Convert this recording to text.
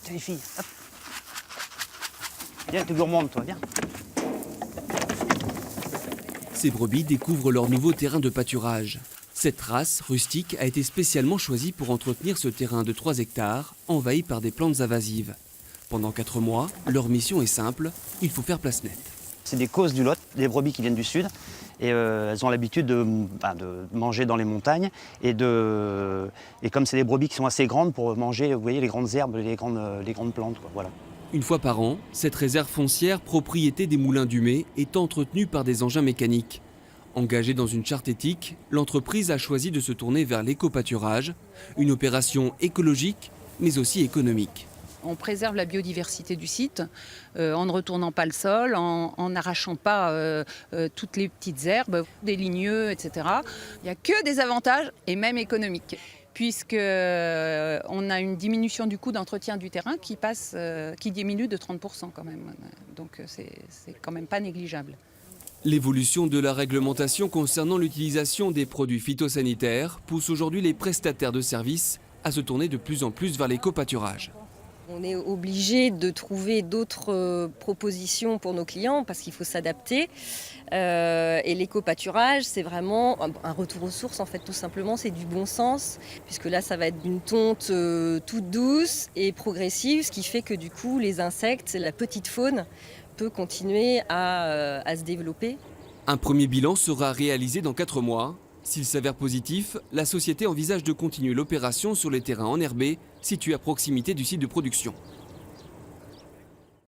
Tiens les filles, hop. Viens, t'es gourmande toi, viens. Ces brebis découvrent leur nouveau terrain de pâturage. Cette race rustique a été spécialement choisie pour entretenir ce terrain de 3 hectares, envahi par des plantes invasives. Pendant 4 mois, leur mission est simple, il faut faire place nette. C'est des causes du Lot, des brebis qui viennent du sud. Et elles ont l'habitude de manger dans les montagnes. Et comme c'est des brebis qui sont assez grandes pour manger, vous voyez, les grandes herbes, les grandes plantes, quoi, voilà. Une fois par an, cette réserve foncière, propriété des moulins du Mai, est entretenue par des engins mécaniques. Engagée dans une charte éthique, l'entreprise a choisi de se tourner vers l'éco-pâturage, une opération écologique mais aussi économique. On préserve la biodiversité du site en ne retournant pas le sol, en n'arrachant pas toutes les petites herbes, des ligneux, etc. Il n'y a que des avantages, et même économiques, puisqu'on a une diminution du coût d'entretien du terrain qui diminue de 30% quand même. Donc c'est quand même pas négligeable. L'évolution de la réglementation concernant l'utilisation des produits phytosanitaires pousse aujourd'hui les prestataires de services à se tourner de plus en plus vers l'éco-pâturage. On est obligé de trouver d'autres propositions pour nos clients parce qu'il faut s'adapter. Et l'éco-pâturage, c'est vraiment un retour aux sources, en fait, tout simplement. C'est du bon sens, puisque là, ça va être d'une tonte toute douce et progressive, ce qui fait que du coup, les insectes, la petite faune, peut continuer à se développer. Un premier bilan sera réalisé dans 4 mois. S'il s'avère positif, la société envisage de continuer l'opération sur les terrains enherbés situés à proximité du site de production.